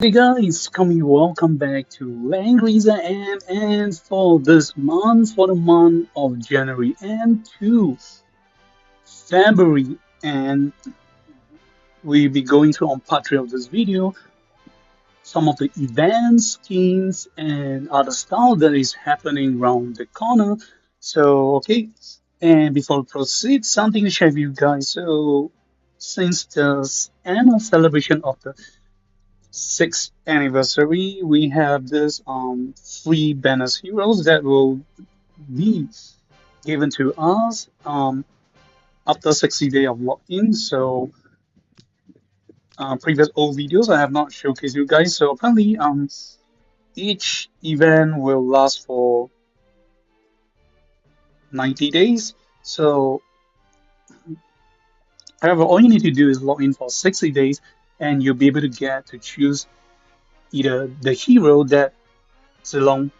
Hey guys, welcome back to Langrisser M, and for this month, for the month of January and to February, and we'll be going through on part 3 of this video some of the events, schemes, and other stuff that is happening around the corner. So, okay, and before we proceed, something to share with you guys. So, since the annual celebration of the sixth anniversary, we have this free banners heroes that will be given to us after 60 days of login. So previous old videos I have not showcased you guys. So apparently each event will last for 90 days. So however, all you need to do is log in for 60 days and you'll be able to get to choose either the hero that Zilong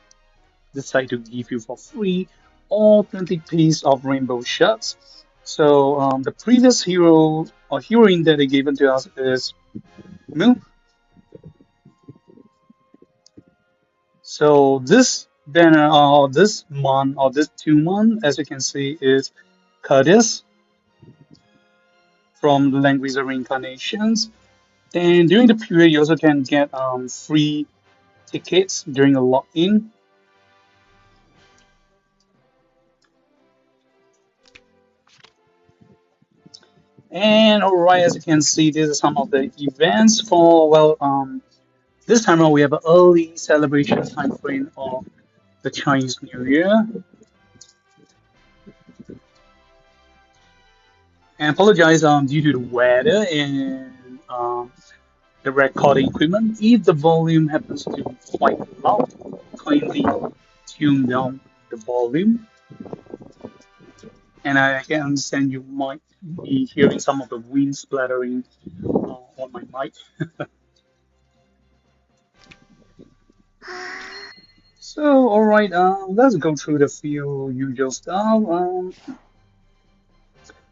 decide to give you for free or 20 pieces of rainbow shirts. So the previous hero or heroine that they given to us is Mu. So this banner or this month or this 2 months, as you can see, is Curtis from the Langrisser Reincarnations. Then during the period, you also can get free tickets during a login. And alright, as you can see, these are some of the events for this time around we have an early celebration time frame of the Chinese New Year. And apologize due to the weather and the recording equipment. If the volume happens to be quite loud, kindly tune down the volume. And I can understand you might be hearing some of the wind splattering on my mic. So, alright, let's go through the few usual stuff.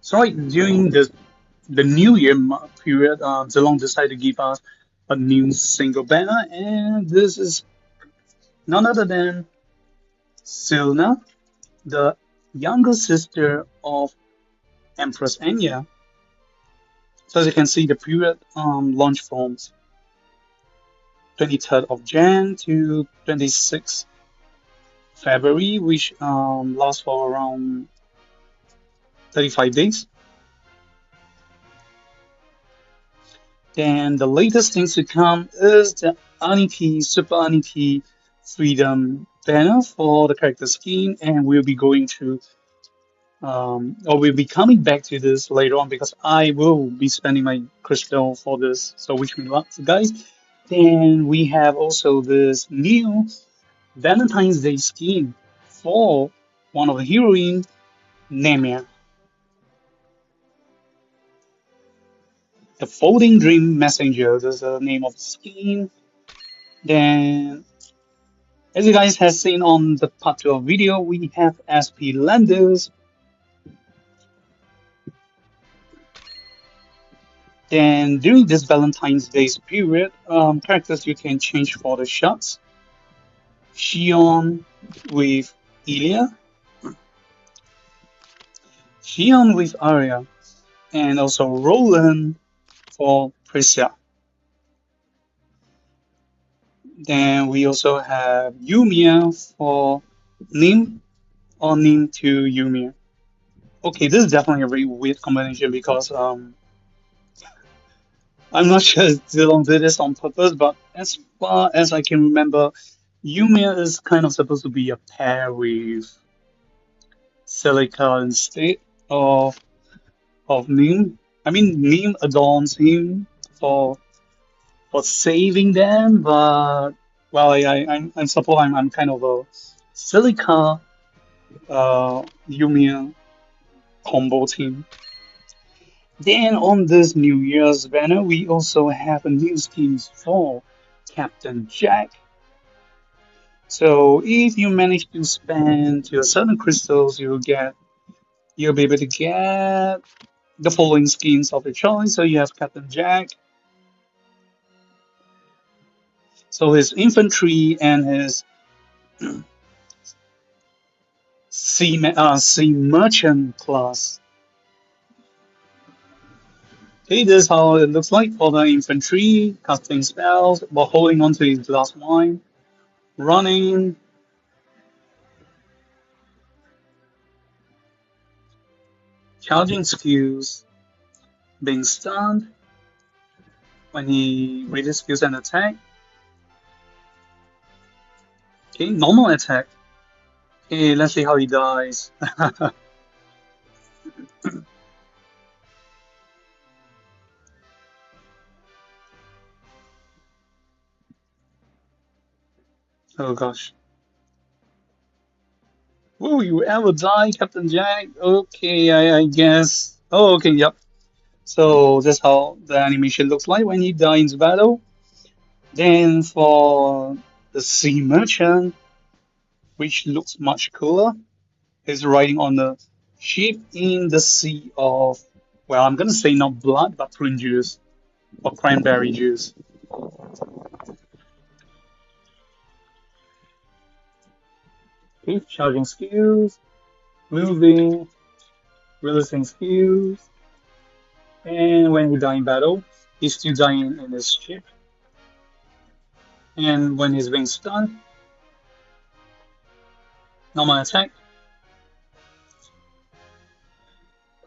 So, right, during the New Year period, Zilong decided to give us a new single banner, and this is none other than Sylrna, the younger sister of Empress Enya. So as you can see, the period launched from 23rd of Jan to 26th February, which lasts for around 35 days. Then the latest things to come is the Aniki, Super Aniki Freedom banner for the character scheme, and we'll be going to or we'll be coming back to this later on because I will be spending my crystal for this. So wish me luck, guys. Then we have also this new Valentine's Day scheme for one of the heroine, Nemia. The Folding Dream Messenger, that's the name of the scheme. Then, as you guys have seen on the part 2 of video, we have SP Landius. Then during this Valentine's Day period, characters you can change for the shots. Xion with Ilya, Xion with Arya, and also Roland for Priscilla. Then we also have Yumiya for Nim or Nim to Yumiya. Okay, this is definitely a very weird combination because I'm not sure if Zilong did this on purpose, but as far as I can remember, Yumiya is kind of supposed to be a pair with Silica instead of Nim. I mean, Nim adorns him for saving them, but well, I suppose I'm kind of a Silica Yumiya combo team. Then on this New Year's banner, we also have a new schemes for Captain Jack. So if you manage to spend your certain crystals, you'll be able to get the following skins of your choice. So you have Captain Jack, So his infantry and his sea merchant class. Okay, this is how it looks like for the infantry, casting spells while holding onto his glass wine, running, charging skills, being stunned when he raises skills and attack. Okay, normal attack. Okay, let's see how he dies. Oh gosh. Will you ever die, Captain Jack? Okay, I guess. Oh, okay, yep. So that's how the animation looks like when he dies in battle. Then for the sea merchant, which looks much cooler, is riding on the ship in the sea of, well, I'm gonna say not blood, but prune juice or cranberry juice. Okay, charging skills, moving, releasing skills, and when he die in battle, he's still dying in his ship. And when he's being stunned, normal attack.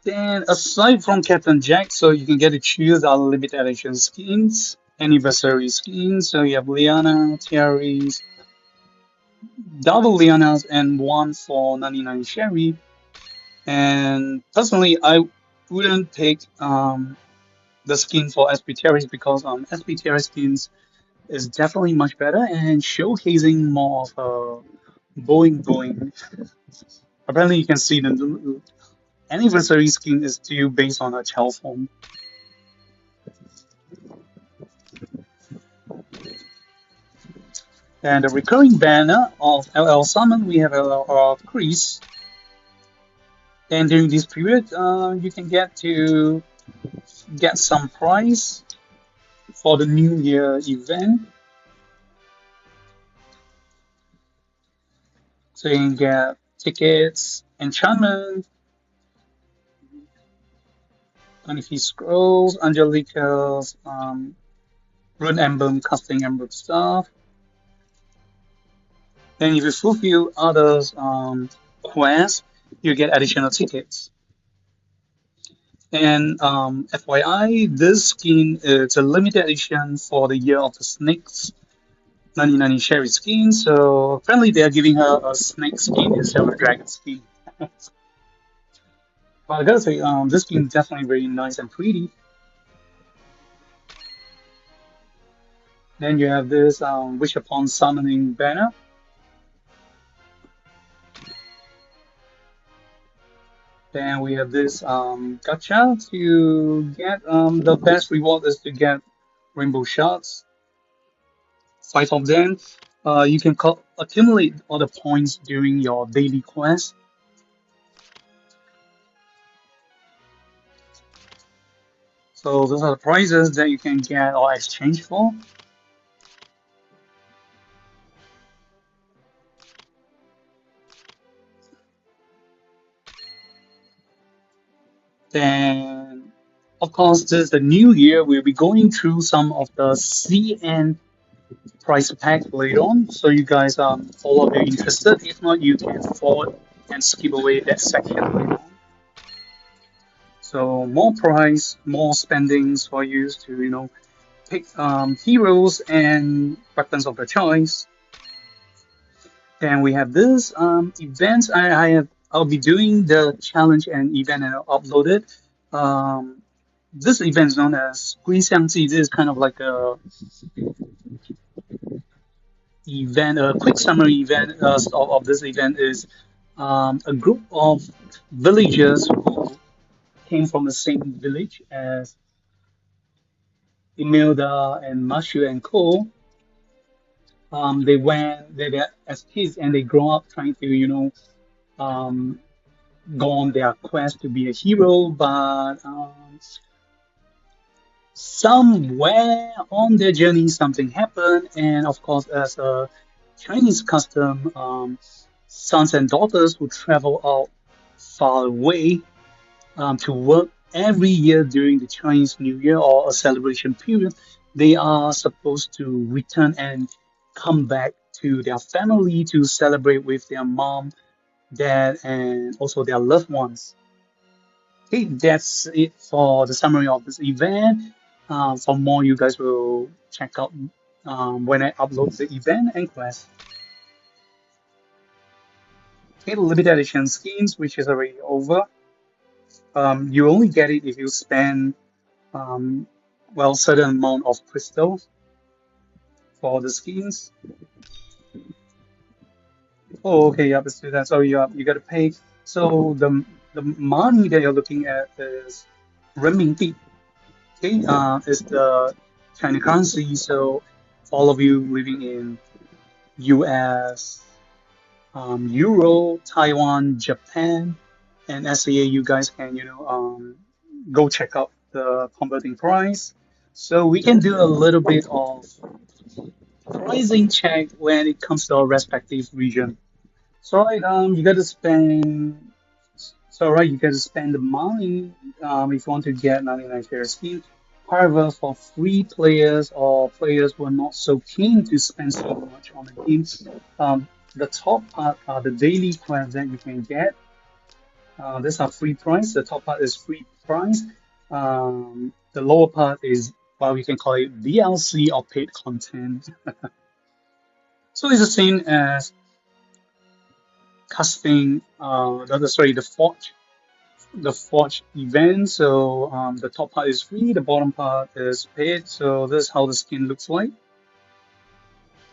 Then aside from Captain Jack, so you can get to choose our limited edition skins, anniversary skins. So you have Liana, Terry's, double Lianas, and one for 99 Sherry. And personally, I wouldn't pick the skin for SP Terry's because SP Terry skins is definitely much better and showcasing more of a Boeing. Apparently, you can see the anniversary skin is still based on a shell form. And the recurring banner of LL Summon, we have LL Chris. And during this period, you can get some prize for the New Year event. So you can get tickets, enchantment, 20 scrolls, Angelica's rune emblem, casting emblem stuff. Then if you fulfill others quests, you get additional tickets. And FYI, this skin is a limited edition for the Year of the Snakes 99 Sherry skin. So apparently they are giving her a snake skin instead of a dragon skin. But I gotta say, this skin is definitely very nice and pretty. Then you have this Wish Upon Summoning banner. Then we have this gacha to get the best reward is to get rainbow shards. 5 of them. You can accumulate all the points during your daily quest. So those are the prizes that you can get or exchange for. Then, of course, this is the new year. We'll be going through some of the CN price pack later on. So you guys, all of you interested? If not, you can forward and skip away that section later on. So more price, more spendings for you to pick heroes and weapons of the choice. Then we have this events. I'll be doing the challenge and event and I'll upload it. This event is known as 归相记. This is kind of like a event, a quick summary event of this event is a group of villagers who came from the same village as Imelda and Mashu and Co. They were as kids and they grow up trying to um, go on their quest to be a hero, but somewhere on their journey something happened, and of course, as a Chinese custom, sons and daughters who travel out far away to work every year during the Chinese New Year or a celebration period, they are supposed to return and come back to their family to celebrate with their mom, dad, and also their loved ones. Okay, that's it for the summary of this event. For more, you guys will check out when I upload the event and quest. Okay, limited edition skins, which is already over. You only get it if you spend um, well, certain amount of crystal for the skins. Oh, okay, yeah, let's do that. So you got to pay. So the money that you're looking at is renminbi. Okay, is the China currency. So for all of you living in U.S., Euro, Taiwan, Japan, and SAA, you guys can go check out the converting price. So we can do a little bit of pricing check when it comes to our respective region. So right, you got to spend. So right, you got to spend the money if you want to get 99 share scheme. However, for free players or players who are not so keen to spend so much on the games, the top part are the daily quests that you can get. These are free price. The top part is free price. The lower part is, well, we can call it DLC or paid content. So it's the same as casting. The forge event. So the top part is free. The bottom part is paid. So this is how the skin looks like.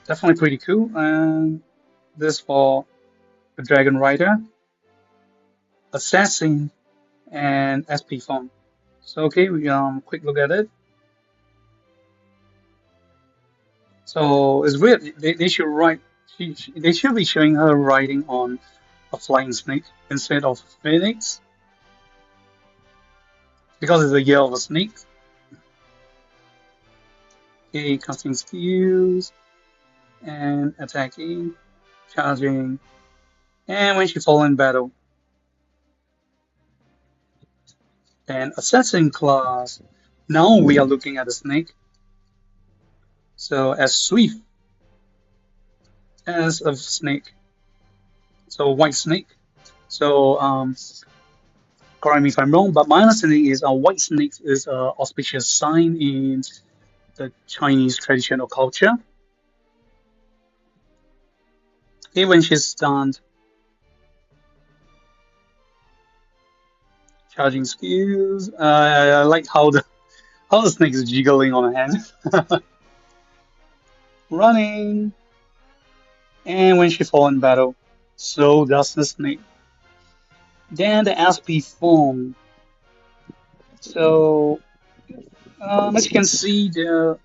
Definitely pretty cool. And this for the Dragon Rider, Assassin, and SP form. So okay, we quick look at it. So it's weird. They should write. They should be showing her riding on a flying snake instead of phoenix because it's the year of a snake. Okay, casting skills and attacking, charging, and when she falls in battle. Then assassin class. Now we are looking at the snake. So as swift as a snake. So white snake. So correct me if I'm wrong, but my understanding is a white snake is an auspicious sign in the Chinese traditional culture. Okay, when she's stunned, charging skills. I like how the snake is jiggling on her hand. Running, and when she falls in battle, so does the snake. Then the SP form. So as you can see, the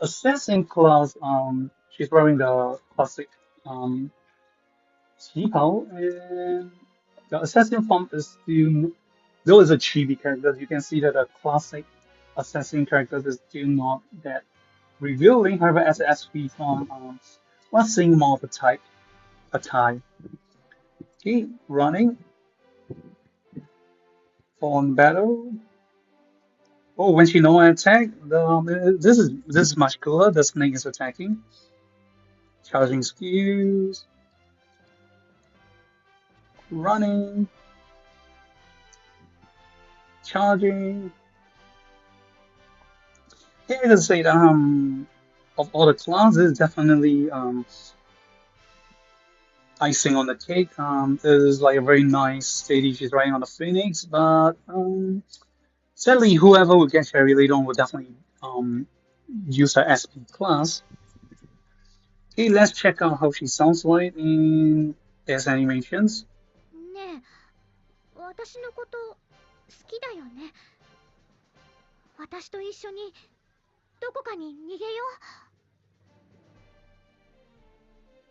assassin class, she's wearing the classic um, 旗袍, and the assassin form is still, though it's a chibi character, you can see that the classic assassin character is still not that revealing. However, as an SP form, we're seeing more of a type. Okay, running, fallen battle. Oh, when she know attack, this is much cooler. The snake is attacking, charging skills, running, charging. Yeah, I can say that of all the classes, definitely icing on the cake. It is like a very nice steady. She's riding on the phoenix, but sadly, whoever will get Sherry later on will definitely use her SP class. Okay, let's check out how she sounds like in S animations. ねえ、私のこと好きだよね。私と一緒にどこかに逃げよう。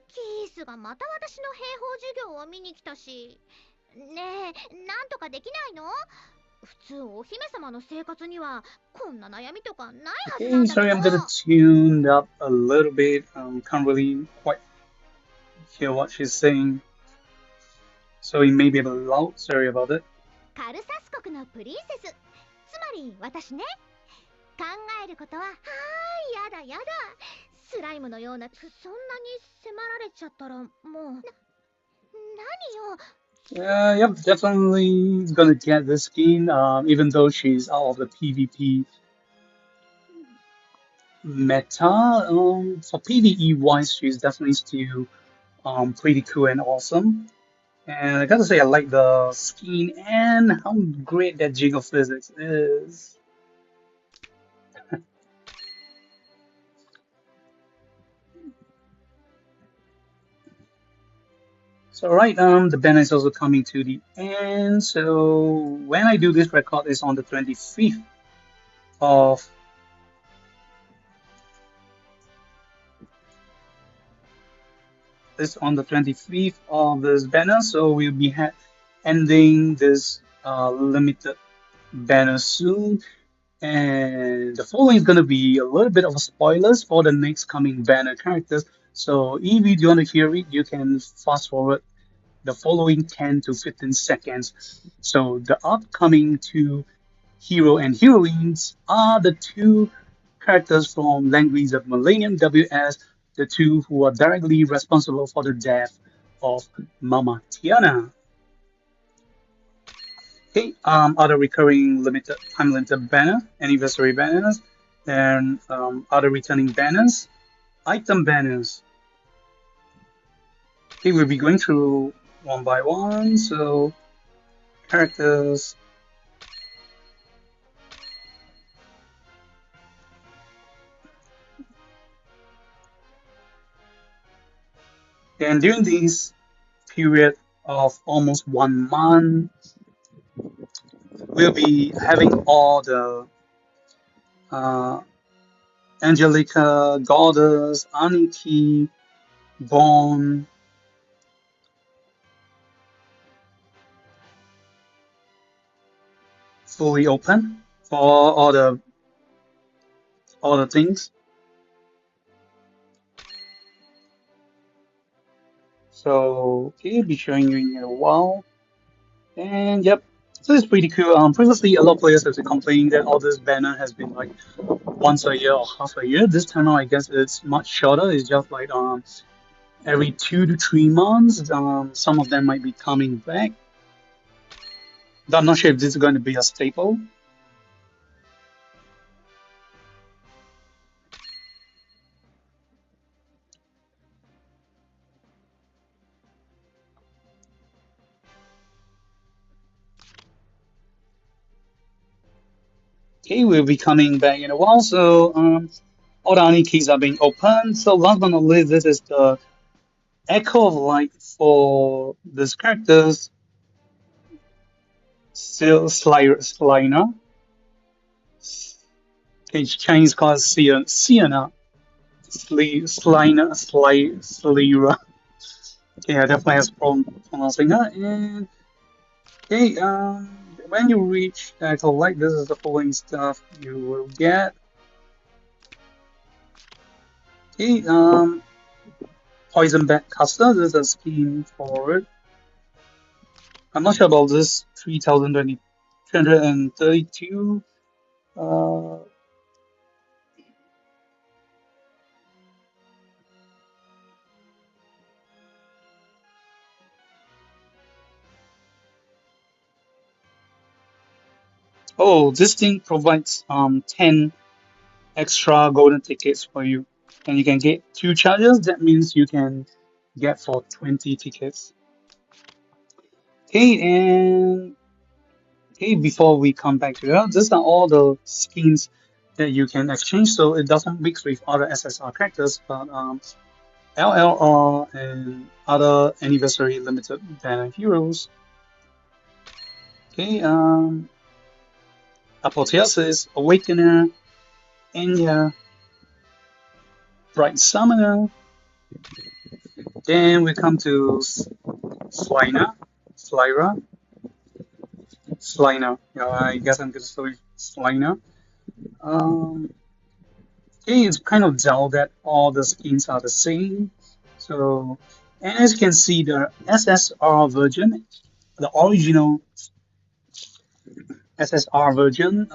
キースがまた私の兵法授業を見に来たし。ねえ、なんとかできないの？普通お姫様の生活にはこんな悩みとかないはず Okay, なんだけ sorry, ど。 I'm gonna tune up a little bit. Can't really quite hear what she's saying. So it may be a little loud. Sorry about it. カルサス国のプリンセス、つまり私ね。考えることはやだやだ。スライムのような、そんなに迫られちゃったらもう何よ。Yep, definitely gonna get the skin, even though she's out of the PvP meta. For PvE wise, she's definitely still pretty cool and awesome. And I gotta say, I like the skin and how great that jiggle physics is. So right, the banner is also coming to the end. So when I do this record, is on the 25th of this banner. So we'll be ending this limited banner soon. And the following is going to be a little bit of spoilers for the next coming banner characters. So if you want to hear it, you can fast forward the following 10 to 15 seconds. So the upcoming two hero and heroines are the two characters from Langrisser Millennium WS, the two who are directly responsible for the death of Mama Tiana. Okay, other recurring time limited banner, anniversary banners, and other returning banners, item banners. Okay, we'll be going through one by one. So characters. And during this period of almost 1 month, we'll be having all the Angelica, Goddess, Aniki, Bone, fully open for all the things. So okay, I'll be showing you in a while. And yep, so it's pretty cool. Previously a lot of players have been complaining that all this banner has been like once a year or half a year. This time out, I guess it's much shorter. It's just like every 2 to 3 months. Some of them might be coming back. But I'm not sure if this is going to be a staple. Okay, we'll be coming back in a while. So all the Ani keys are being opened. So last but not least, this is the Echo of Light for this characters. Still Sylrna. Okay, Chinese called Sylrna. Slyra. Okay, I definitely have problem pronouncing her. And okay, when you reach the Echo of Light, this is the following stuff you will get. Okay, Poison Bat Caster, this is a skin for it. I'm not sure about this 332. Oh, this thing provides 10 extra golden tickets for you, and you can get 2 charges. That means you can get for 20 tickets. Okay, and okay, before we come back to that, these are all the skins that you can exchange. So it doesn't mix with other SSR characters, but LLR and other anniversary limited banner heroes. Okay, Apotheosis, Awakener, Enya, Bright Summoner. Then we come to Sylrna, Sylrna. Yeah, I guess I'm gonna say Sylrna. Um, okay, it's kind of dull that all the skins are the same. So, and as you can see, the SSR version, the original SSR version,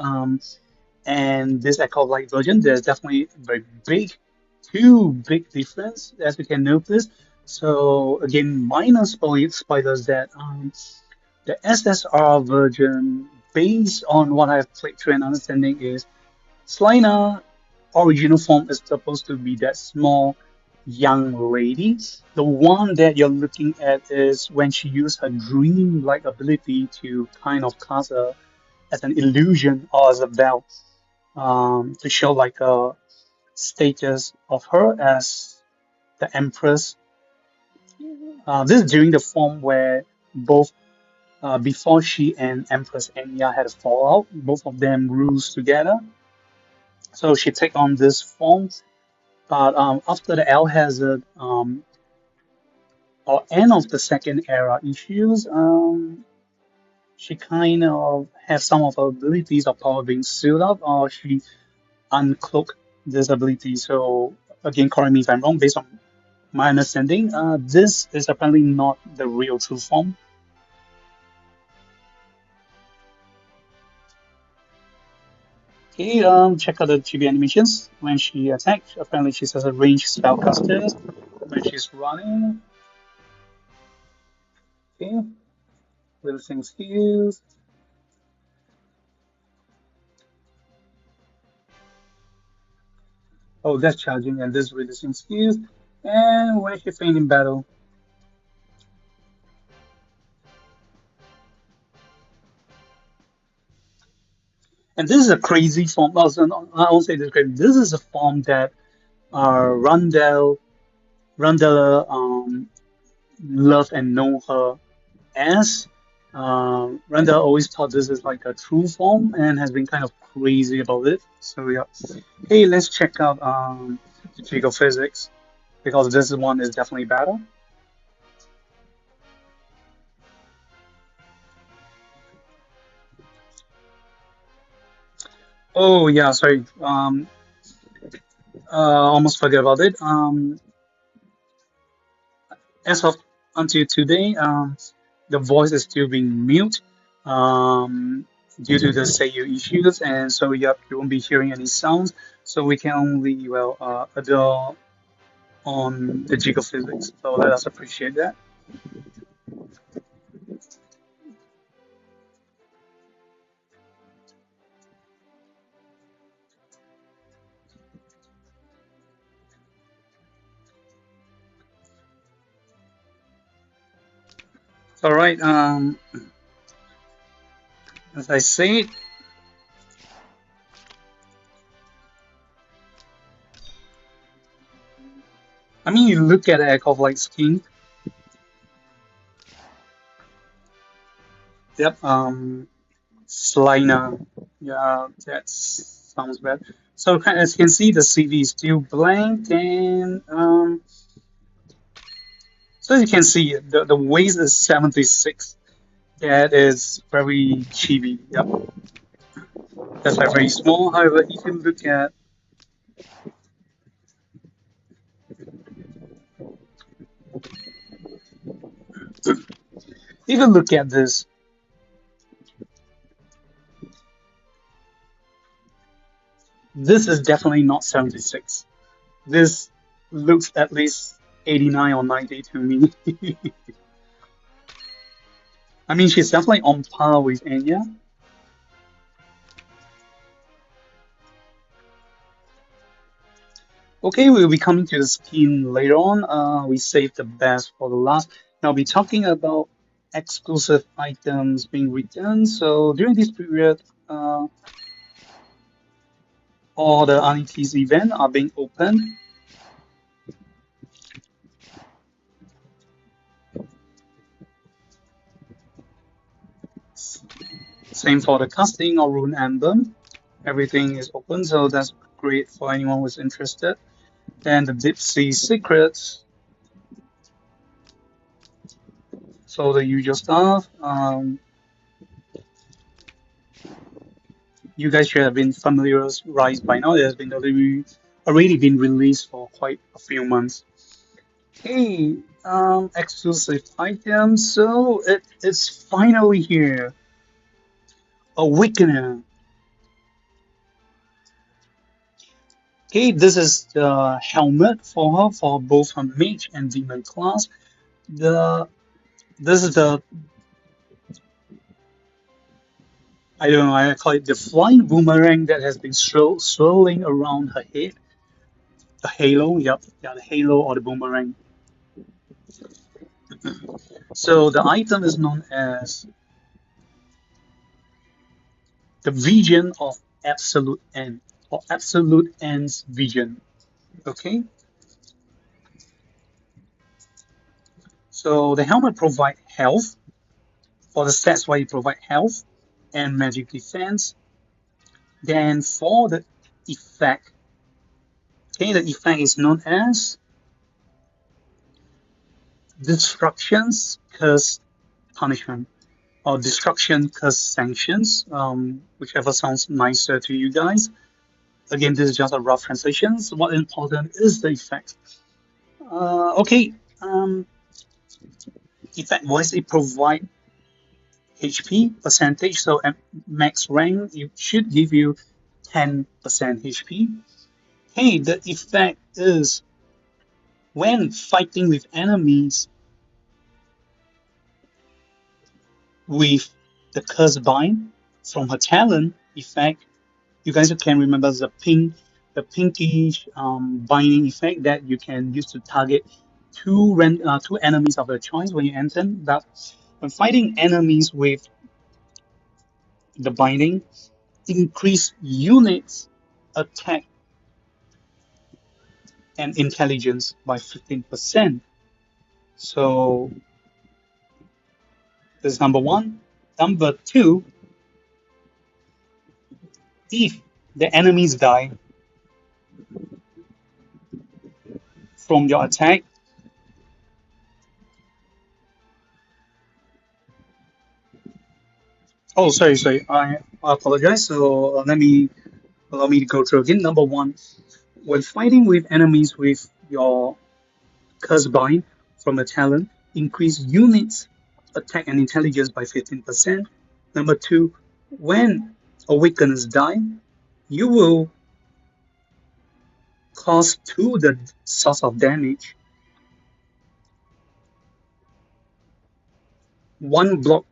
and this Echo Light version, there's definitely very big, two big difference as you can notice. So again, minor spoilers that the SSR version, based on what I've played through and understanding, is Slyna original form is supposed to be that small young lady. The one that you're looking at is when she used her dream-like ability to kind of cast a as an illusion or as a bell to show like a status of her as the Empress. This is during the form where both before she and Empress Enya had a fallout, both of them rules together. So she take on this form, but after the L Hazard or end of the second era issues, she kind of has some of her abilities of power being sealed up, or she uncloak this ability. So again, correct me if I'm wrong. Based on my understanding, this is apparently not the real true form. Okay, check out the chibi animations. When she attacks, apparently she has a ranged spellcaster. When she's running, okay, releasing skills. Oh, that's charging, and this releasing skills. And when she faint in battle. And this is a crazy form. Also, I won't say this crazy. This is a form that Rundella love and know her as. Rundella always thought this is like a true form and has been kind of crazy about it. So yeah. Hey, let's check out the Chico physics because this one is definitely better. Oh yeah, sorry. Almost forgot about it. As of until today, the voice is still being mute due to the Seiyu issues, and so yep, you won't be hearing any sounds. So we can only adore on the jiggle physics. So let us appreciate that. All right. As I said, I mean, you look at Echo of Light skin. Yep. Slyna. Yeah, that sounds bad. So as you can see, the CV is still blank, and so as you can see, the weight is 76. That is very chibi. Yep, that's like very small. However, if you look at this, this is definitely not 76. This looks at least 89 or 90 to me. I mean, she's definitely on par with Anya. Okay, we'll be coming to the skin later on. We saved the best for the last. Now, I'll be talking about exclusive items being returned. So during this period, all the Anities event are being opened. Same for the casting or rune emblem. Everything is open, so that's great for anyone who's interested. Then the deep sea secrets. So the usual stuff. you guys should have been familiarized by now. It has been already been released for quite a few months. Okay, exclusive item. So it is finally here. Awakener. Okay, this is the helmet for her for both her mage and demon class. The this is the I don't know, I call it the flying boomerang that has been swirling around her head. The halo, yep, yeah, the halo or the boomerang. So the item is known as the vision of absolute N or absolute N's vision. Okay, so the helmet provides health. For the stats, why you provide health and magic defense. Then for the effect, okay, the effect is known as destructions curse punishment or destruction curse sanctions, whichever sounds nicer to you guys. Again, this is just a rough translation. So what important is the effect? Okay, effect wise, it provide HP percentage. So at max rank, it should give you 10% HP. Hey, the effect is when fighting with enemies with the curse bind from her talent effect. You guys can remember the pinkish binding effect that you can use to target two enemies of your choice when you enter. That when fighting enemies with the binding, increase units attack and intelligence by 15%. So this is number one. Number two, if the enemies die from your attack, oh, sorry, I apologize. So allow me to go through again. Number one, when fighting with enemies with your curse bind from a talent, increase units attack and intelligence by 15%. Number two, when awakeners die, you will cause two the source of damage, one block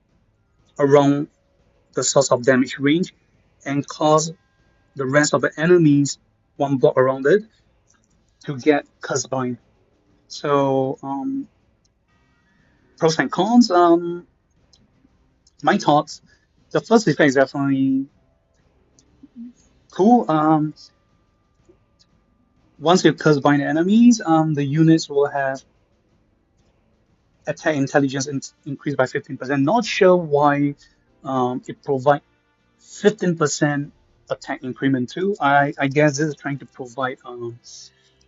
around the source of damage range, and cause the rest of the enemies one block around it to get curse bind. So pros and cons. My thoughts. The first effect is definitely cool. Once you curse bind enemies, the units will have attack intelligence increased by 15%. Not sure why it provides 15% attack increment too. I guess this is trying to provide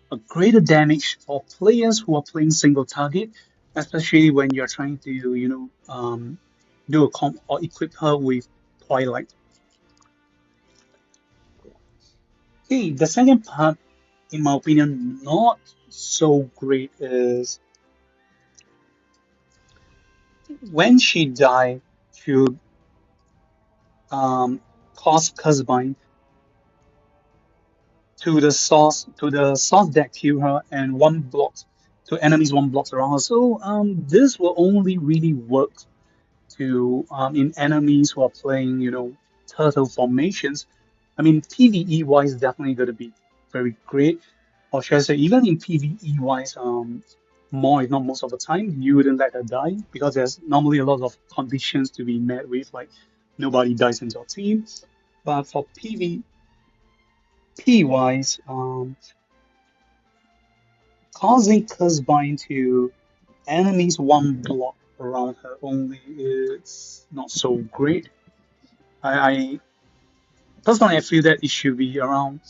a greater damage for players who are playing single target, especially when you're trying to, do a comp or equip her with Twilight. Okay, the second part, in my opinion, not so great is when she died to cause Cusbine to the source deck kill her and one block to enemies one blocks around her. So this will only really work to in enemies who are playing, turtle formations. I mean, PvE wise, definitely going to be very great. Or should I say, even in PvE wise, more if not most of the time, you wouldn't let her die because there's normally a lot of conditions to be met with, like nobody dies in your team. But for PvP wise, causing Cursbind to enemies one block around her only is not so great. I personally I feel that it should be around.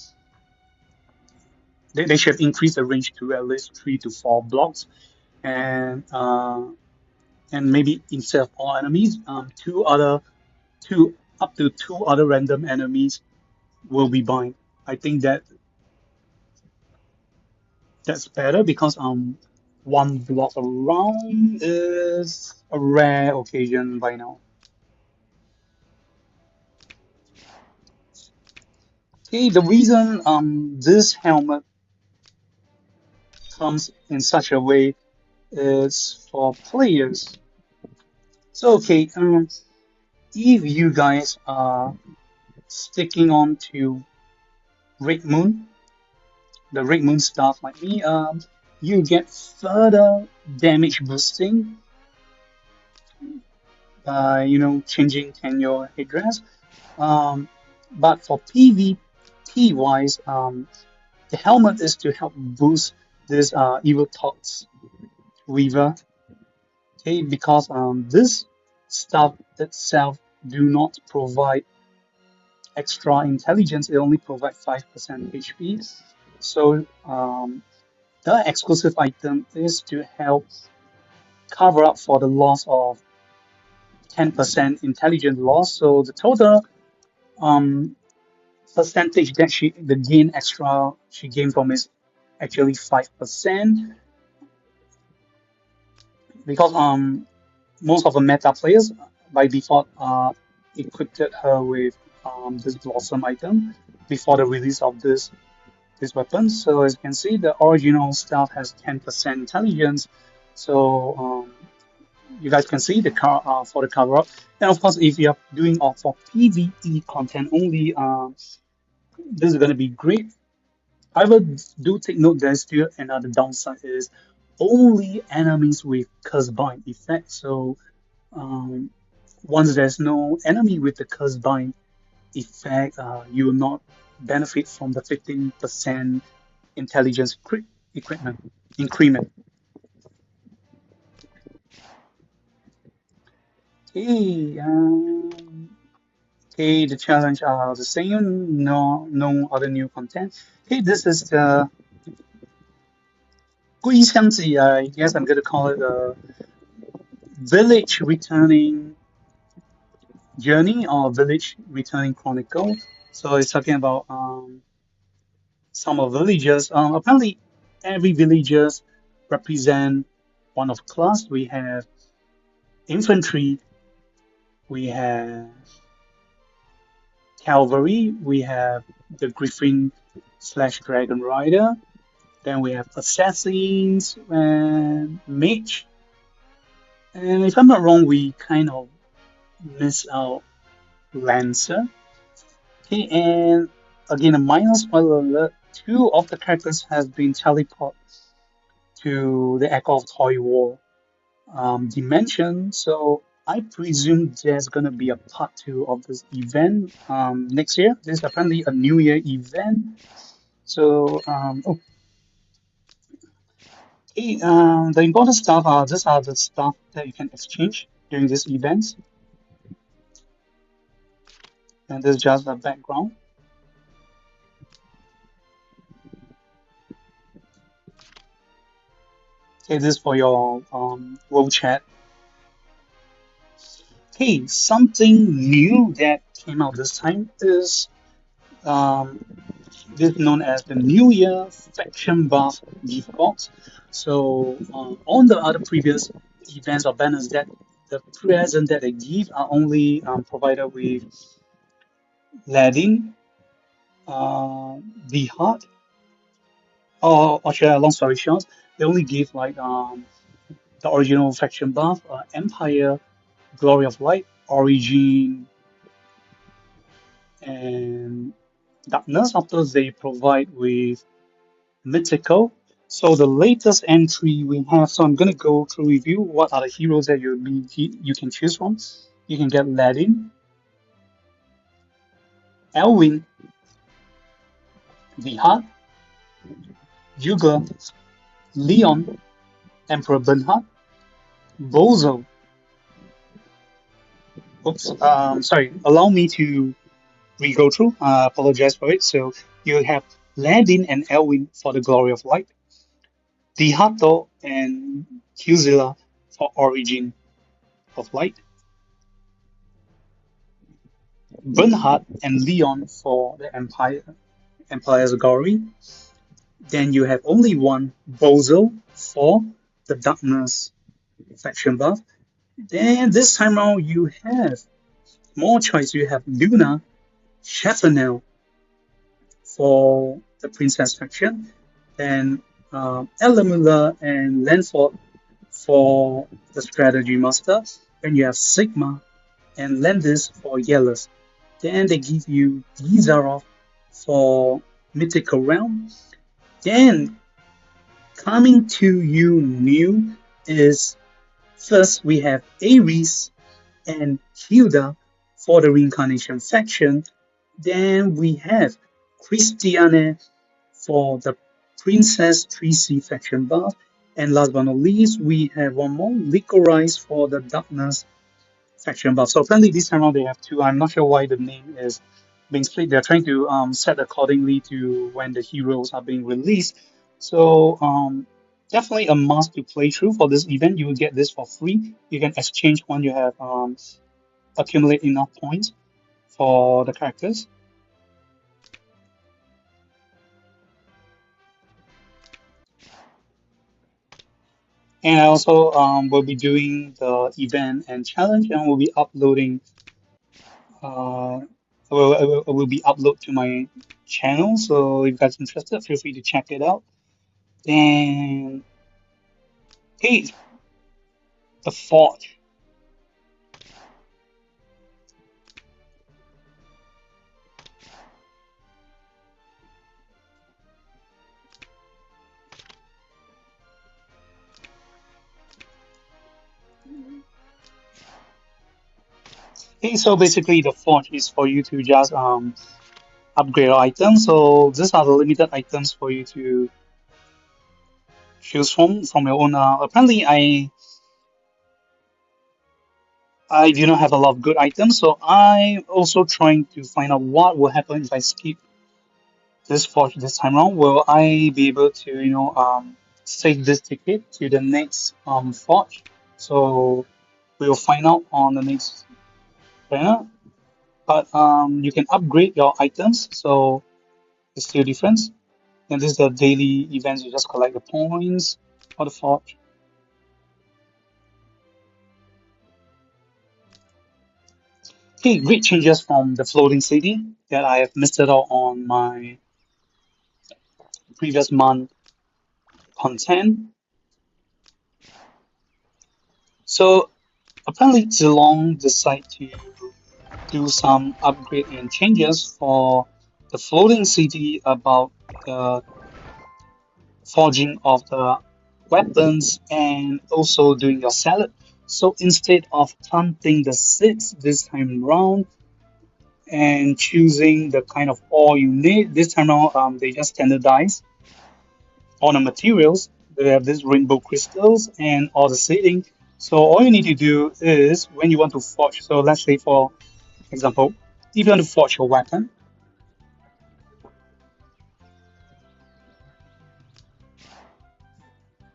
They should increase the range to at least 3 to 4 blocks, and maybe instead of all enemies, two up to 2 other random enemies will be bind. I think that's better because 1 block around is a rare occasion by now. Okay, the reason this helmet comes in such a way is for players. So okay, if you guys are sticking on to Red Moon, the Red Moon staff like me, you get further damage boosting by changing tenure headdress. But for PvP wise, the helmet is to help boost this evil thoughts weaver. Okay, because this stuff itself do not provide extra intelligence. It only provides 5% HP. So the exclusive item is to help cover up for the loss of 10% intelligence loss. So the total um, percentage that the gain extra she gained from is actually 5%, because most of the meta players by default equipped her with this blossom item before the release of this weapon. So as you can see, the original stuff has 10% intelligence. So you guys can see the car for the cover up. And of course, if you're doing for PvE content only, this is going to be great. However, do take note there's still another downside is only enemies with curse bind effect. So um, once there's no enemy with the curse bind effect, you will not benefit from the 15% intelligence equipment increment. Okay, okay, the challenge are the same. No other new content. Okay, this is the 归乡记. I guess I'm gonna call it a village returning journey or village returning chronicle. So it's talking about some of villagers. Apparently, every villagers represent one of class. We have infantry, we have cavalry, we have the griffin slash dragon rider, then we have assassins and mage. And if I'm not wrong, we kind of miss out lancer. Okay, and again, a minor spoiler alert: 2 of the characters has been teleported to the Echo of Toy War dimension. So I presume there's gonna be a part 2 of this event next year. This is apparently a New Year event. So okay, the important stuff are these are the stuff that you can exchange during this event, and this is just the background. Okay, this is for your world chat. Okay, something new that came out this time is um, this is known as the New Year Faction Buff gift box. So on the other previous events or banners, that the present that they give are only provided with Ladin, the Heart, or should I, long story short, they only give like the original faction buff, Empire, Glory of Light, Origin, and Darkness. After they provide with Mythical. So the latest entry we have, so I'm gonna go through review what are the heroes that you can choose from. You can get Ladin, Elwin, Vihad, Yuga, Leon, Emperor Bernhard, Bozo. Oops, sorry. Allow me to re-go through. Apologize for it. So you have Ladin and Elwin for the Glory of Light, Dihato and Huzilla for Origin of Light, Bernhard and Leon for the Empire's Glory. Then you have only one Bozo for the Darkness faction buff. Then this time around you have more choice. You have Luna, Chafanel for the Princess faction, then Elamula and Lanford for the Strategy Master. Then you have Sigma and Landis for Yellows. Then they give you Gizarov for Mythical Realm. Then coming to you new is first we have Ares and Hilda for the Reincarnation faction. Then we have Christiane for the Princess 3C faction buff. And last but not least, we have one more, Licorice for the Darkness faction buff. So apparently this time around they have two. I'm not sure why the name is being split. They're trying to set accordingly to when the heroes are being released. So definitely a must to play through for this event. You will get this for free. You can exchange when you have accumulate enough points for the characters. And I also will be doing the event and challenge, and will be uploading. Will be upload to my channel. So if you guys are interested, feel free to check it out. Then, hey, the Forge. Hey, so basically the Forge is for you to just upgrade your items. So these are the limited items for you to choose from your own. Apparently, I do not have a lot of good items, so I'm also trying to find out what will happen if I skip this Forge this time around. Will I be able to, save this ticket to the next Forge? So we will find out on the next banner. But you can upgrade your items, so it's still different. And this is the daily events. You just collect the points for the Forge. Okay, great changes from the floating city that I have missed out on my previous month content. So apparently Zilong decided to do some upgrade and changes for the floating city about the forging of the weapons and also doing your salad. So instead of planting the seeds this time around and choosing the kind of ore you need, this time around they just standardize all the materials. They have these rainbow crystals and all the seeding. So all you need to do is when you want to forge, so let's say for example, if you want to forge your weapon,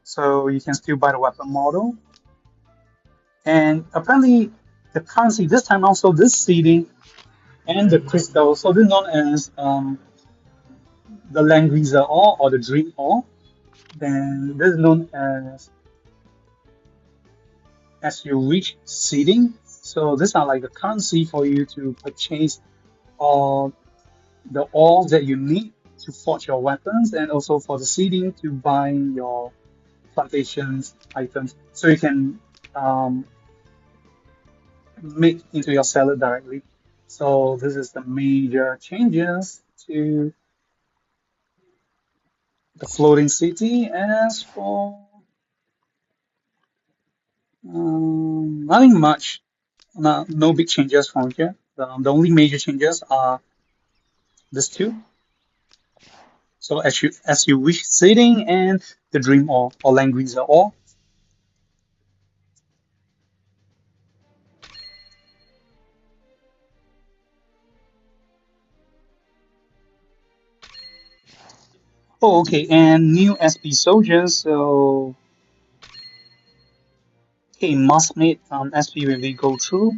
so you can still buy the weapon model. And apparently the currency this time also this seeding and the crystal, so this is known as the Langrisser ore or the dream ore. Then this is known as you reach seeding. So these are like the currency for you to purchase all the ores that you need to forge your weapons, and also for the seeding to buy your plantations items, so you can make into your salad directly. So this is the major changes to the floating city. As for nothing much, no big changes from here. The only major changes are these two. So as you wish seeding and the dream or Langrisser ore. Oh, okay, and new SP soldiers. So, okay, must made SP will we go through.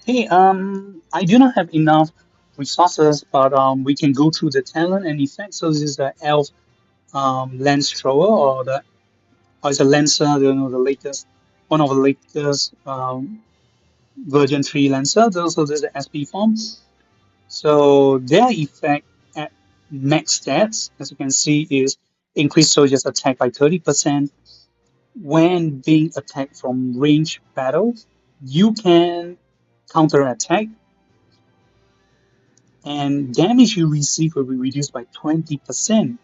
Hey, I do not have enough resources, but we can go through the talent and effects. So this is the elf lance thrower, or it's a lancer, the latest one of the latest version 3 lancer. So there's the SP form. So their effect at max stats, as you can see, is increase soldiers attack by 30%. When being attacked from range battle, you can counter attack, and damage you receive will be reduced by 20%.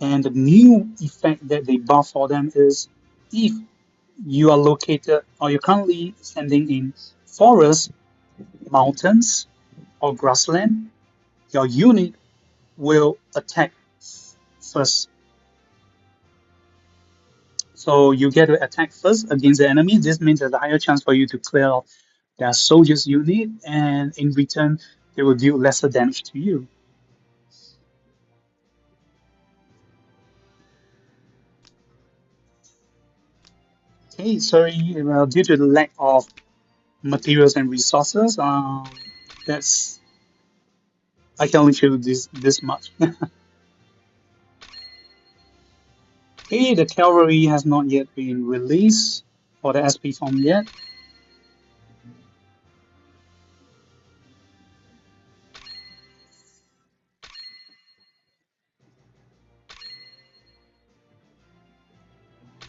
And the new effect that they buff for them is if you are located or you're currently standing in forests, mountains, or grassland, your unit will attack first. So you get to attack first against the enemy. This means there's a higher chance for you to clear off their soldiers unit, and in return, they will deal lesser damage to you. Okay, sorry, due to the lack of materials and resources, that's I can only show you this much. Okay, the cavalry has not yet been released for the SP form yet.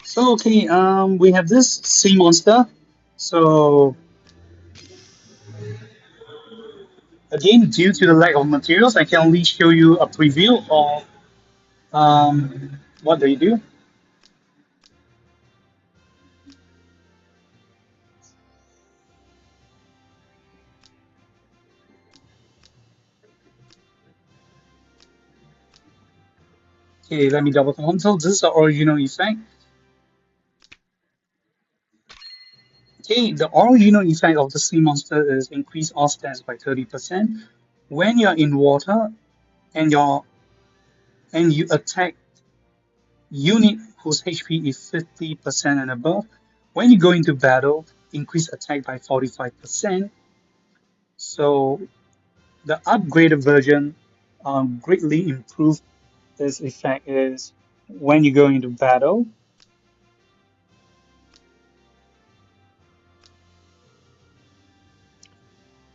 So okay, we have this sea monster. So again, due to the lack of materials, I can only show you a preview of what they do. Okay, let me double confirm. So this is the original effect. Okay, the original effect of the sea monster is increase all stats by 30%. When you're in water and you attack unit whose HP is 50% and above, when you go into battle, increase attack by 45%. So the upgraded version greatly improved this effect is when you go into battle,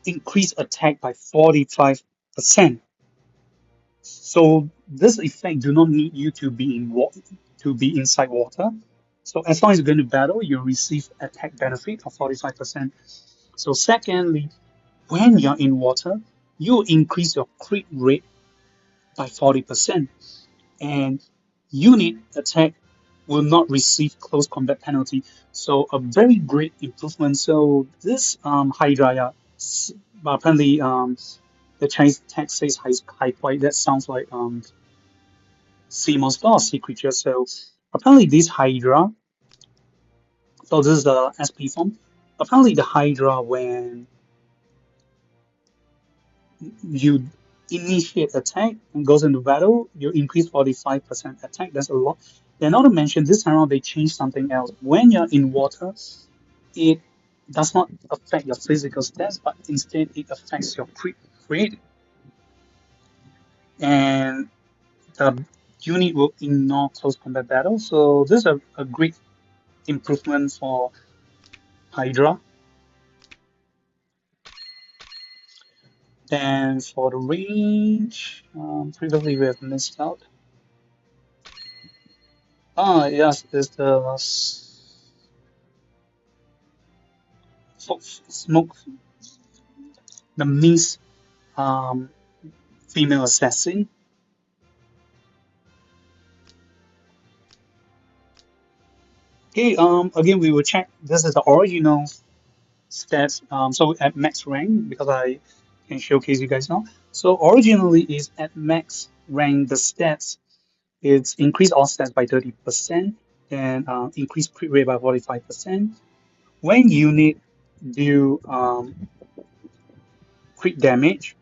increase attack by 45%. So this effect do not need you to be to be inside water. So as long as you're going to battle, you receive attack benefit of 45%. So secondly, when you're in water, you increase your crit rate by 40%, and unit attack will not receive close combat penalty. So a very great improvement. So this Hydra, yeah, apparently the Chinese text says high quite. That sounds like sea monster or sea creature. So apparently this Hydra, so this is the SP form. Apparently the Hydra, when you initiate attack and goes into battle, you increase 45% attack. That's a lot. Then not to mention this time around they changed something else. When you're in water, it does not affect your physical stats, but instead it affects your crit, and the unit will ignore close combat battle. So this is a great improvement for Hydra. Then for the range, previously we have missed out. Ah, yes, it's the smoke, the mist um, female assassin. Okay, again we will check. This is the original stats. So at max rank, because I can showcase you guys now. So originally is at max rank the stats. It's increase all stats by 30%, and increase crit rate by 45%. When unit do crit damage,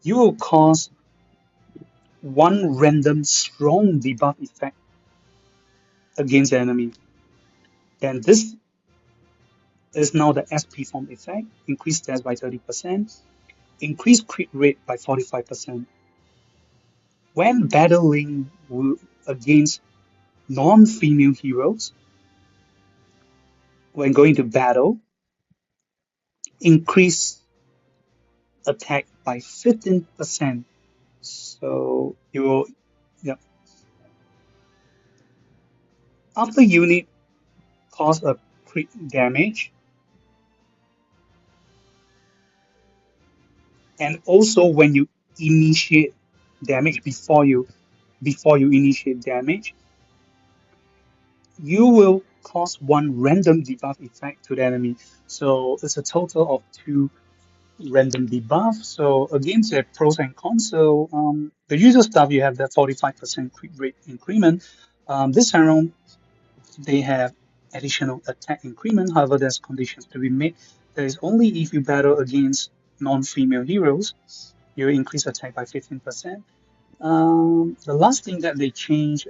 you will cause one random strong debuff effect against the enemy. And this is now the SP form effect. Increase stats by 30%. Increase crit rate by 45%. When battling against non-female heroes, when going to battle, increase attack by 15%. So you will, yeah. After unit cause a crit damage, and also when you initiate damage before you initiate damage, you will cause one random debuff effect to the enemy. So it's a total of 2 random debuff. So again, there are pros and cons. So the usual stuff, you have that 45% crit rate increment. This time around, they have additional attack increment. However, there's conditions to be met. That is only if you battle against non-female heroes, you increase attack by 15%. The last thing that they change,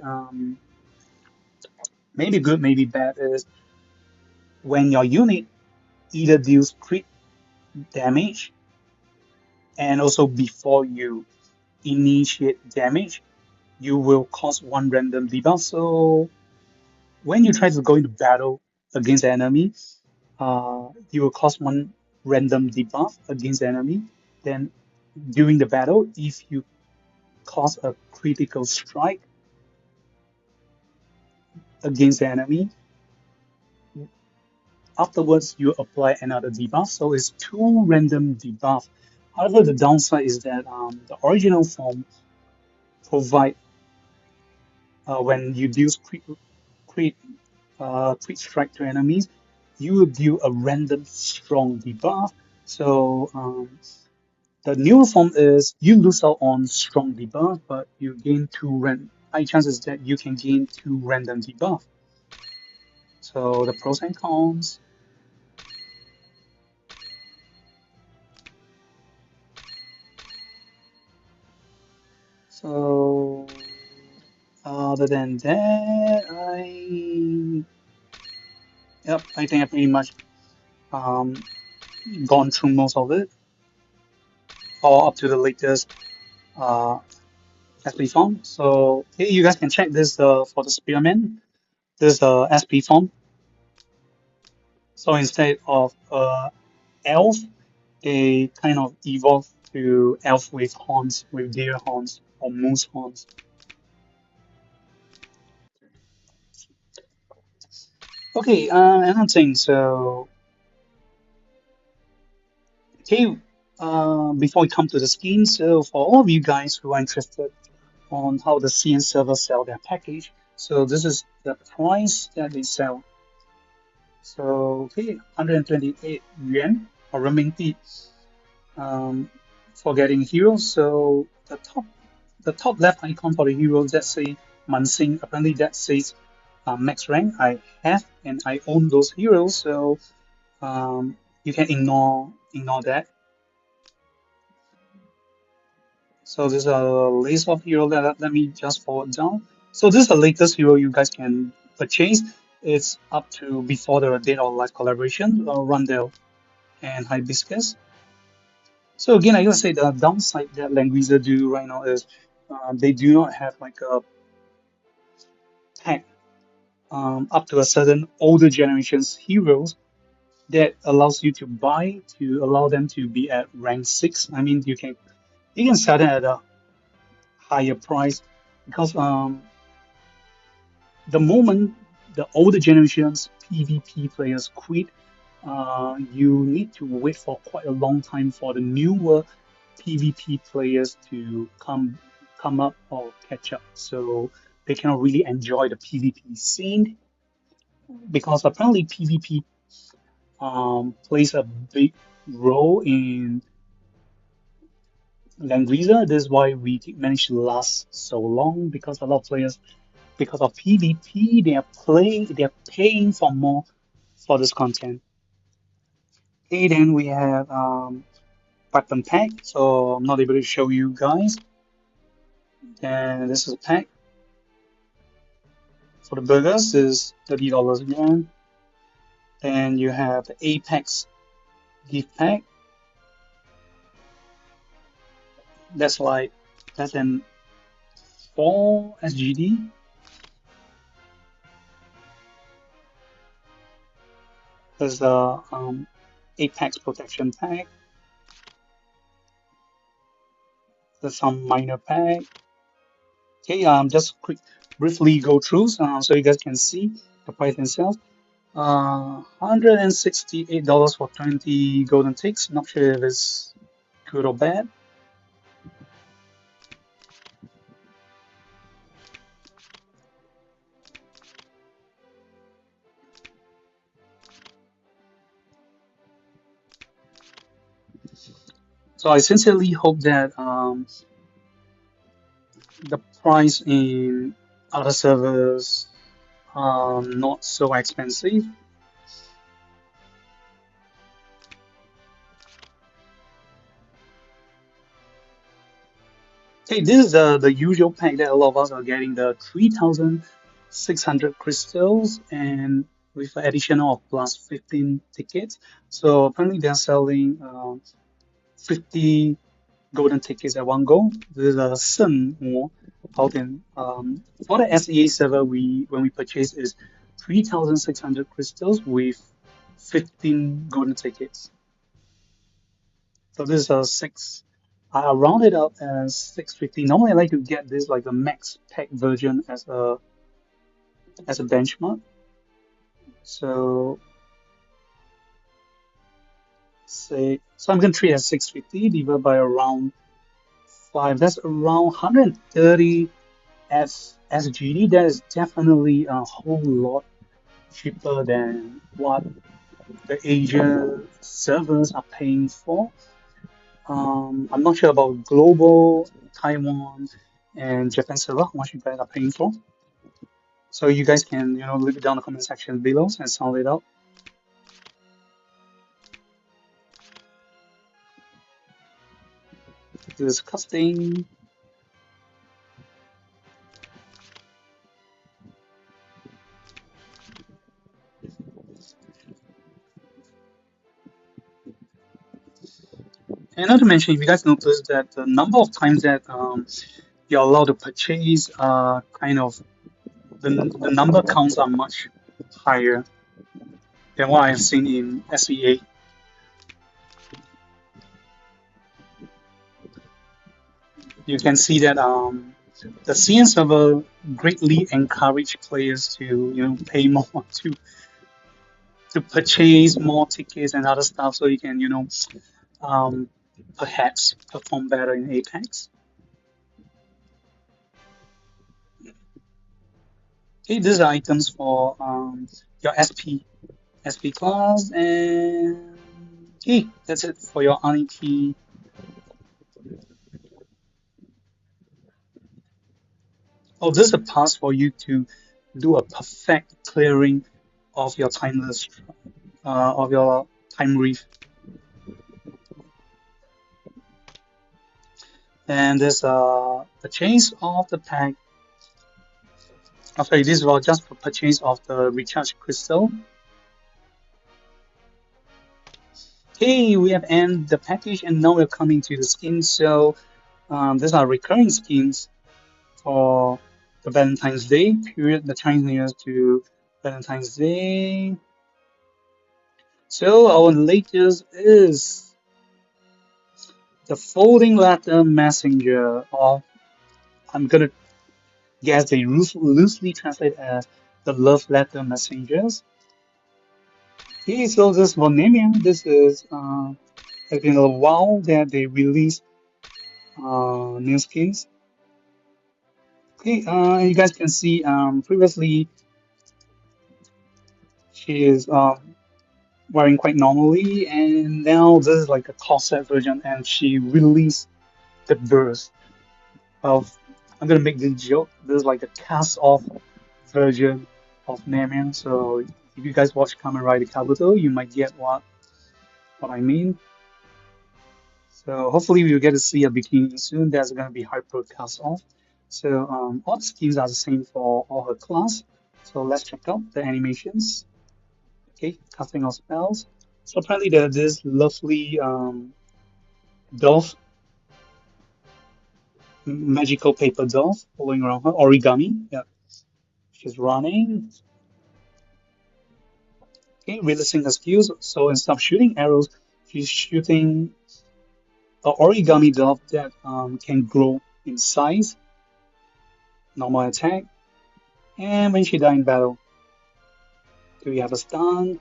maybe good, maybe bad, is when your unit either deals crit damage and also before you initiate damage, you will cause one random debuff. So when you try to go into battle against the enemy, you will cause one random debuff against the enemy. Then during the battle, if you cause a critical strike against the enemy, afterwards you apply another debuff. So it's 2 random debuff. However, the downside is that the original form provide when you deal crit strike to enemies, you will deal a random strong debuff. So the newer form is you lose out on strong debuff, but you gain 2 high chances that you can gain 2 random debuff. So the pros and cons. So other than that, I think I pretty much gone through most of it, or up to the latest SP form. So hey, you guys can check this for the Spearman. This is the SP form. So instead of elf, they kind of evolve to elf with horns, with deer horns or moose horns. Okay, another thing. So okay, before we come to the scheme, so for all of you guys who are interested on how the CN server sell their package, so this is the price that they sell. So okay, 128 yuan or renminbi for getting heroes. So the top left icon for the heroes that say Mansing, apparently that says max rank. I have and I own those heroes, so you can ignore that. So this is a list of heroes. Let me just forward down. So this is the latest hero you guys can purchase. It's up to before the Dead or Alive collaboration, Rundell and Hibiscus. So again, I gotta say the downside that Langrisser do right now is they do not have like a pack up to a certain older generation's heroes that allows you to buy to allow them to be at rank 6. I mean, you can sell them at a higher price because the moment the older generation's PvP players quit, you need to wait for quite a long time for the newer PvP players to come up or catch up. So they cannot really enjoy the PvP scene because apparently PvP plays a big role in Langrisser. This is why we managed to last so long because a lot of players, because of PvP, they are paying for more for this content. Okay, then we have weapon pack. So I'm not able to show you guys. And this is a pack for the burgers is $30 again. Then you have the Apex gift pack. That's like less than 4 SGD. There's the Apex protection pack. There's some minor pack. Okay, just briefly go through so you guys can see the price themselves. $168 for 20 golden ticks. Not sure if it's good or bad. So I sincerely hope that the price in other servers are not so expensive. Okay, this is the usual pack that a lot of us are getting, the 3,600 crystals and with an additional of plus 15 tickets. So apparently they're selling 50 golden tickets at one go. This is a Sylrna. For the SEA server, when we purchase is 3,600 crystals with 15 golden tickets. So this is a six. I round it up as 650. Normally, I like to get this like the max pack version as a benchmark. So I'm gonna treat it as 650 divided by around 5. That's around 130 SGD. That is definitely a whole lot cheaper than what the Asia servers are paying for. I'm not sure about global, Taiwan, and Japan server, how much you guys are paying for. So you guys can, leave it down in the comment section below and sound it out. This casting. And not to mention, if you guys notice that the number of times that you're allowed to purchase kind of the number counts are much higher than what I've seen in SEA. You can see that the CN server greatly encourage players to pay more to purchase more tickets and other stuff so you can perhaps perform better in Apex. Okay, these are items for your SP class, and okay, that's it for your Aniki. Oh, this is a pass for you to do a perfect clearing of your timeless of your time reef. And there's purchase of the pack. Oh, sorry, this was just for purchase of the recharge crystal. Okay, we have ended the package and now we're coming to the skins. So these are recurring skins for the Valentine's Day period, the Chinese New Year to Valentine's Day. So our latest is the folding letter messenger, or I'm gonna guess they loosely translate as the love letter messengers. Okay, so this for Namian, this is has been a while that they released new skins. Okay, you guys can see previously she is wearing quite normally, and now this is like a corset version, and she released the burst of. I'm gonna make this joke. This is like a cast-off version of Namian. So if you guys watch Kamen Rider Kabuto, you might get what I mean. So hopefully we will get to see a bikini soon. That's gonna be hyper cast-off. So all the skins are the same for all her class. So let's check out the animations. Okay, casting of spells. So apparently there's this lovely doll, magical paper doll following around her, origami. Yeah, she's running. Okay, releasing her skills. So instead of shooting arrows, she's shooting an origami doll that can grow in size, normal attack, and when she dies in battle, do we have a stun?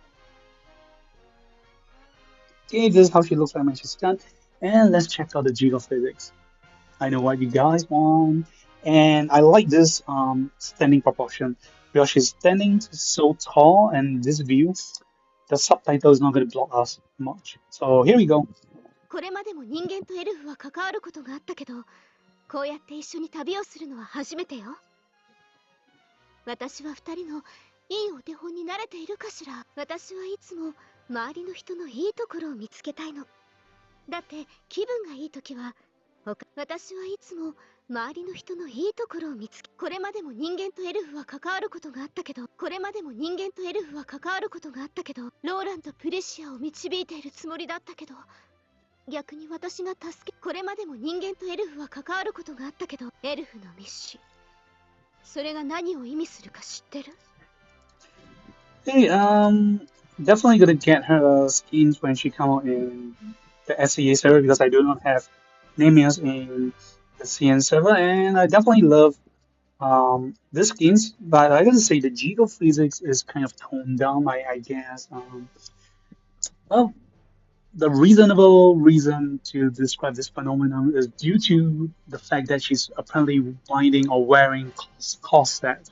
Okay, this is how she looks like when she's stunned. And let's check out the jiggle physics. I know what you guys want. And I like this standing proportion because she's standing so tall and this view, the subtitle is not going to block us much. So here we go. これまでも人間とエルフは関わることがあったけど、こうやって一緒に旅をするのは初めてよ。私は二人のいいお手本に慣れているかしら。私はいつも周りの人のいいところを見つけたいの。だって気分がいい時は私はいつも周りの人のいいところを見つけ、これまでも人間とエルフは関わることがあったけど、ローランとプレシアを導いているつもりだったけど、逆に私が助け、これまでも人間とエルフは関わることがあったけど、エルフの密使、それが何を意味するか知ってる？ Hey, definitely gonna get her skins when she come out in the SEA server because I do not have Namias in the CN server, and I definitely love the skins. But I gotta say the Jigo physics is kind of toned down. I guess. Well, the reasonable reason to describe this phenomenon is due to the fact that she's apparently binding or wearing corset.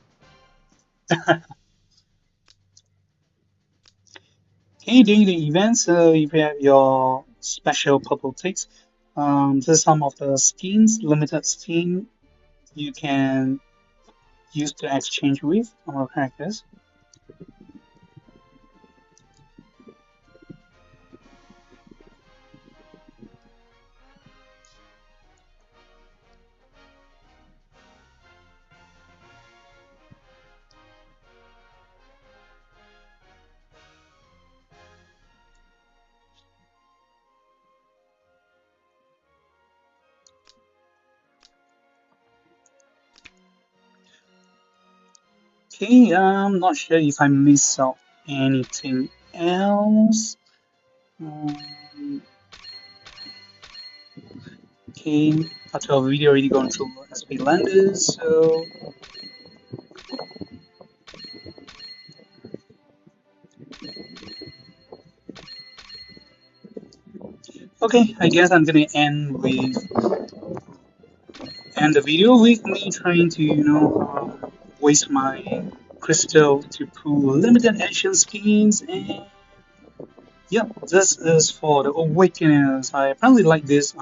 Okay, during the events, if you have your special purple ticks, this is some of the skins, limited skin you can use to exchange with our characters. Okay, I'm not sure if I missed out anything else. Okay, after our video already gone through SP Landius, so okay, I guess I'm gonna end the video with me trying to waste my crystal to pull limited edition skins, and yeah, this is for the Awakeners. I apparently like this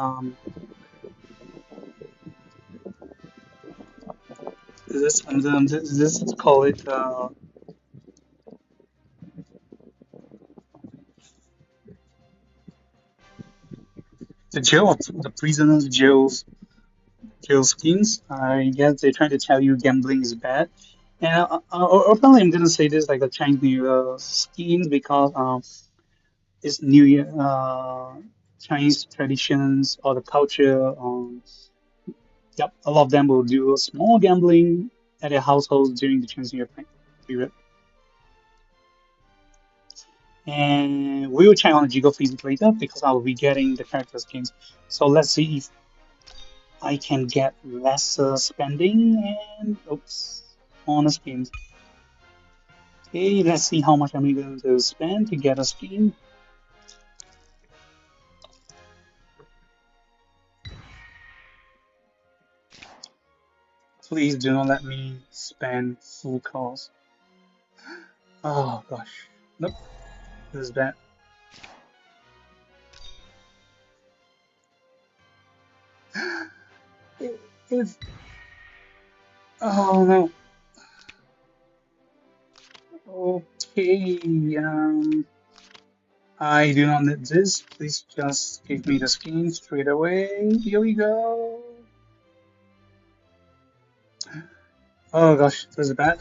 this call it the jail, the prisoners jail skins. I guess they're trying to tell you gambling is bad. And apparently I'm gonna say this like the Chinese New Year skins because it's New Year Chinese traditions or the culture. Yep, a lot of them will do small gambling at their households during the Chinese New Year period. And we will check on the Jigo physics later because I will be getting the character skins. So let's see if I can get lesser spending and oops on the skins. Okay, let's see how much I'm going to spend to get a skin. Please do not let me spend full cost. Oh gosh, nope, this is bad. It's oh no. Okay, I do not need this. Please just give me the skin straight away. Here we go. Oh gosh, this is bad.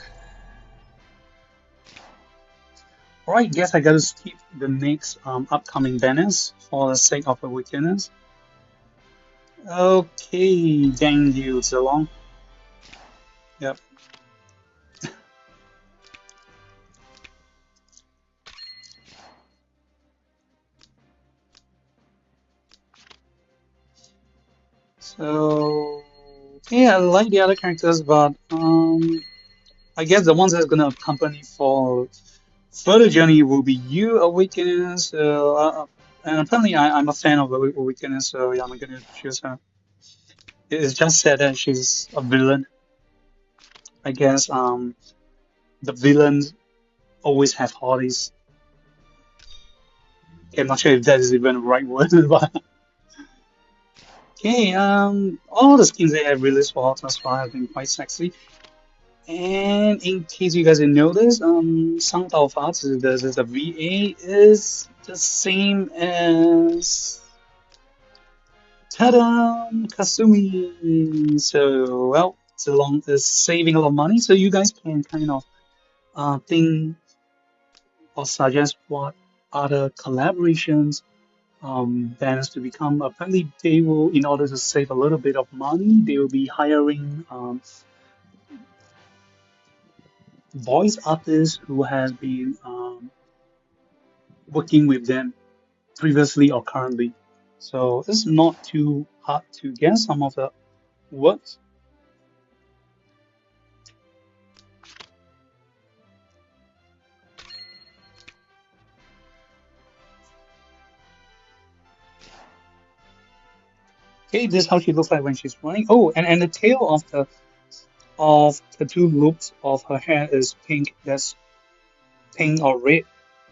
Alright, guess I gotta skip the next upcoming banners for the sake of Awakeners. Okay, dang you, it's a long. Yep. So yeah, I like the other characters, but I guess the ones that's gonna accompany for further journey will be you, Awakener. So and apparently I'm a fan of Awakener, so yeah, I'm gonna choose her. It's just said that she's a villain. I guess the villains always have hotties. Okay, I'm not sure if that is even the right word, but okay, all the skins they have released for Hot 5 have been quite sexy. And in case you guys didn't know this, 三道法子 the VA is the same as Tada Kasumi. So well, Zilong is saving a lot of money, so you guys can kind of think or suggest what other collaborations banners to become. Apparently, they will, in order to save a little bit of money, they will be hiring voice artists who has been working with them previously or currently. So it's not too hard to guess some of the words. Okay, this is how she looks like when she's running. Oh, and the tail of the two loops of her hair is pink. That's pink or red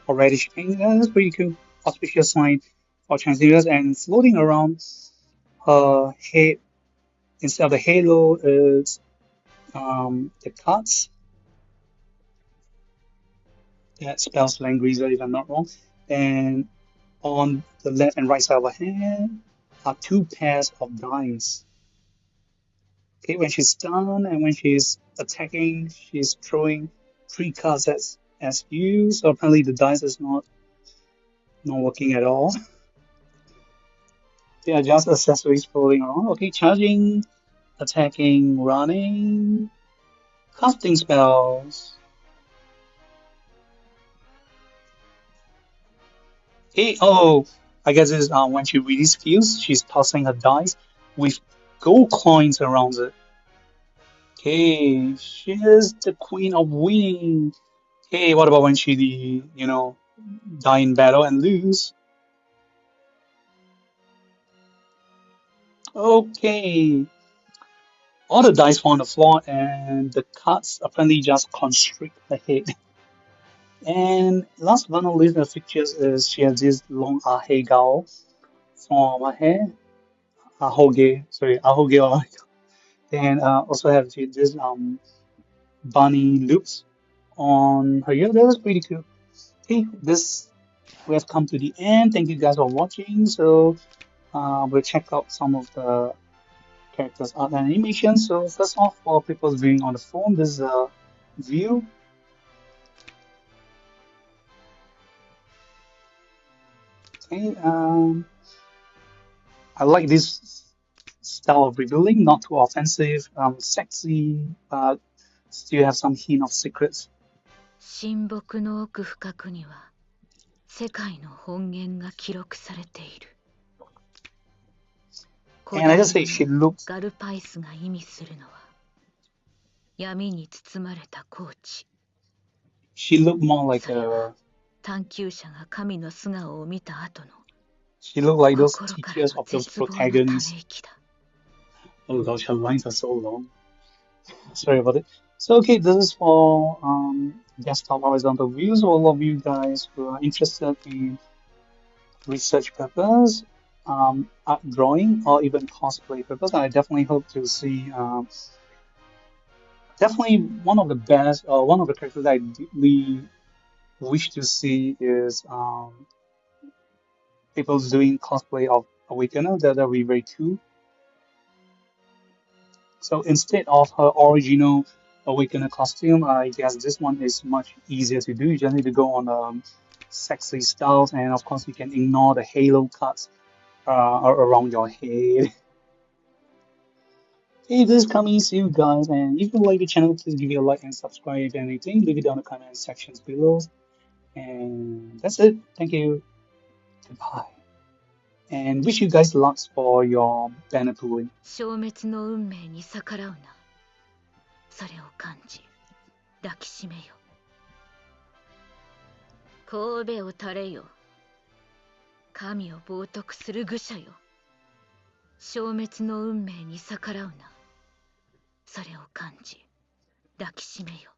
or reddish pink. That's pretty cool. Auspicious sign for translators, and floating around her head instead of the halo is the cards that spells Langrisser if I'm not wrong. And on the left and right side of her hand are two pairs of dice. Okay, when she's done and when she's attacking, she's throwing three cards as you. So apparently the dice is not working at all. They are just accessories floating around. Okay, charging, attacking, running, casting spells. Okay, oh, I guess it's when she really skills, she's tossing her dice with gold coins around it. Okay, she is the queen of winning. Okay, what about when she, die in battle and lose? Okay, all the dice fall on the floor and the cards apparently just constrict her head. And last but not least, the features is she has this long ahe gao from her hair, ahoge, and also have this bunny loops on her ear. That was pretty cool. Okay, this we have come to the end. Thank you guys for watching. So we'll check out some of the characters art and animation. So first off, for people viewing on the phone, this is a view. Okay, I like this style of rebuilding, not too offensive, sexy, but still have some hint of secrets. 神木の奥深くには世界の本源が記録されている。 And I just say she looks ガルパイスが意味するのは闇に包まれた高地。 she looked more like それは a 探求者が神の素顔を見た後の she looked like those 心から teachers の of those 絶望のた protagonists. め息だ。 Oh gosh, her lines are so long. Sorry about it. So okay, this is for desktop horizontal views. All of you guys who are interested in research purpose, art drawing, or even cosplay purpose, I definitely hope to see. Definitely one of the best, one of the characters I deeply wish to see is people doing cosplay of Awakener. That would be very cool. So instead of her original Awakener costume. I guess this one is much easier to do. You just need to go on sexy styles, and of course you can ignore the halo cuts around your head. Hey, this is coming soon, guys, and if you like the channel, please give it a like and subscribe if anything. Leave it down in the comment sections below. And that's it. Thank you. Goodbye. And wish you guys lots for your banner pooling. 消滅の運命に逆らうな。それを感じ、抱きしめよ。神戸を垂れよ。神を冒涜する愚者よ。消滅の運命に逆らうな。それを感じ、抱きしめよ。